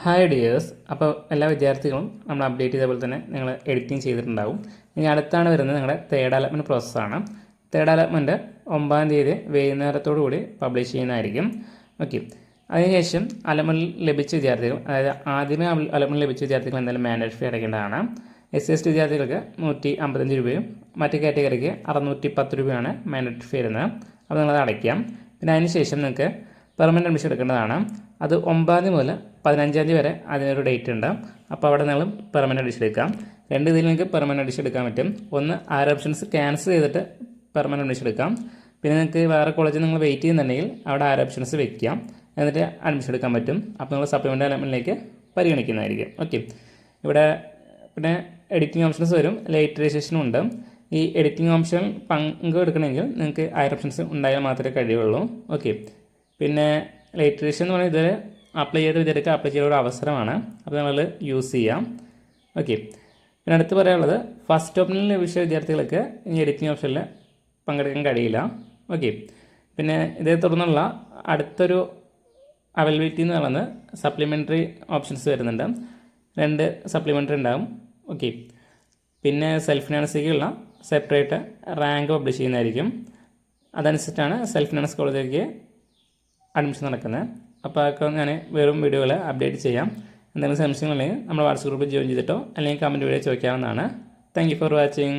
Hi dears. അപ്പോൾ എല്ലാ വിദ്യാർത്ഥികളും നമ്മൾ അപ്ഡേറ്റ് ചെയ്ത പോലെ തന്നെ നിങ്ങൾ എഡിറ്റിംഗ് ചെയ്തിട്ടുണ്ടാവും. ഇനി അടുത്താണ് വരുന്നത് നിങ്ങളുടെ തേർഡ് അലോട്ട്മെൻറ്റ് പ്രോസസ്സാണ്. തേർഡ് അലോട്ട്മെൻറ്റ് 9-ാം തീയതി വൈകുന്നേരത്തോടു കൂടി പബ്ലിഷ് ചെയ്യുന്നതായിരിക്കും. ഓക്കെ, അതിനുശേഷം അലോട്ട്മെൻറ്റ് ലഭിച്ച വിദ്യാർത്ഥികൾ, അതായത് ആദ്യമേ അലോട്ട്മെൻറ്റ് ലഭിച്ച വിദ്യാർത്ഥികൾ എന്തായാലും മാൻഡേറ്ററി ഫീ അടയ്ക്കേണ്ടതാണ്. SC/ST വിദ്യാർത്ഥികൾക്ക് 155 രൂപയും മറ്റ് കാറ്റഗറിക്ക് 610 രൂപയാണ് മാൻഡേറ്ററി ഫീ വരുന്നത്. അപ്പോൾ നിങ്ങളത് അടയ്ക്കാം. പിന്നെ അതിനുശേഷം നിങ്ങൾക്ക് പെർമനൻറ്റ് അഡ്മിഷൻ എടുക്കേണ്ടതാണ്. അത് 9-ാം തീയതി മുതൽ 15-ാം തീയതി വരെ അതിനൊരു ഡേറ്റ് ഉണ്ട്. അപ്പോൾ അവിടെ നിങ്ങൾ പെർമനൻറ്റ് അഡ്മിഷൻ എടുക്കാം. രണ്ട് രീതിയിൽ നിങ്ങൾക്ക് പെർമനൻറ്റ് അഡ്മിഷൻ എടുക്കാൻ പറ്റും. ഒന്ന്, 6 ഓപ്ഷൻസ് ക്യാൻസൽ ചെയ്തിട്ട് പെർമനൻറ്റ് അഡ്മിഷൻ എടുക്കാം. പിന്നെ നിങ്ങൾക്ക് വേറെ കോളേജിൽ നിങ്ങൾ വെയിറ്റ് ചെയ്യുന്നുണ്ടെങ്കിൽ അവിടെ 6 ഓപ്ഷൻസ് വെക്കാം, എന്നിട്ട് അഡ്മിഷൻ എടുക്കാൻ പറ്റും. അപ്പോൾ നിങ്ങൾ സപ്ലിമെൻ്റ് അലോട്ട്മെൻറ്റിലേക്ക് പരിഗണിക്കുന്നതായിരിക്കും. ഓക്കെ, ഇവിടെ പിന്നെ എഡിറ്റിംഗ് ഓപ്ഷൻസ് വരും, ലേറ്റ് രജിസ്ട്രേഷനും ഉണ്ട്. ഈ എഡിറ്റിംഗ് ഓപ്ഷൻ പങ്കെടുക്കണമെങ്കിൽ നിങ്ങൾക്ക് 6 ഓപ്ഷൻസ് ഉണ്ടായാൽ മാത്രമേ കഴിയുള്ളൂ. ഓക്കെ, പിന്നെ ലേറ്റ് രജിസ്ട്രേഷൻ എന്ന് പറഞ്ഞാൽ ഇതുവരെ അപ്ലൈ ചെയ്ത വിദ്യാർത്ഥിക്ക് അപ്ലൈ ചെയ്ത ഒരു അവസരമാണ്. അപ്പോൾ നിങ്ങൾ യൂസ് ചെയ്യാം. ഓക്കെ, പിന്നെ അടുത്ത് പറയാനുള്ളത്, ഫസ്റ്റ് ഓപ്ഷനിൽ ലഭിച്ച വിദ്യാർത്ഥികൾക്ക് ഈ എഡിറ്റിംഗ് ഓപ്ഷനിൽ പങ്കെടുക്കാൻ കഴിയില്ല. ഓക്കെ, പിന്നെ ഇതേ തുടർന്നുള്ള അടുത്തൊരു അവൈലബിലിറ്റി എന്ന് പറയുന്നത് സപ്ലിമെൻ്ററി ഓപ്ഷൻസ് വരുന്നുണ്ട്. 2 സപ്ലിമെൻ്ററി ഉണ്ടാകും. ഓക്കെ, പിന്നെ സെൽഫ് ഫിനാൻസിലേക്കുള്ള സെപ്പറേറ്റ് റാങ്ക് പബ്ലിഷ് ചെയ്യുന്നതായിരിക്കും. അതനുസരിച്ചാണ് സെൽഫ് ഫിനാൻസ് കോളേജിലേക്ക് അഡ്മിഷൻ നടക്കുന്നത്. അപ്പോൾ അതൊക്കെ ഞാൻ വെറും വീഡിയോകൾ അപ്ഡേറ്റ് ചെയ്യാം. എന്തെങ്കിലും സംശയങ്ങളുണ്ടെങ്കിൽ നമ്മൾ വാട്സപ്പ് ഗ്രൂപ്പിൽ ജോയിൻ ചെയ്തിട്ടോ അല്ലെങ്കിൽ കമൻറ്റ് വീഡിയോ ചോദിക്കാവുന്നതാണ്. Thank you for watching.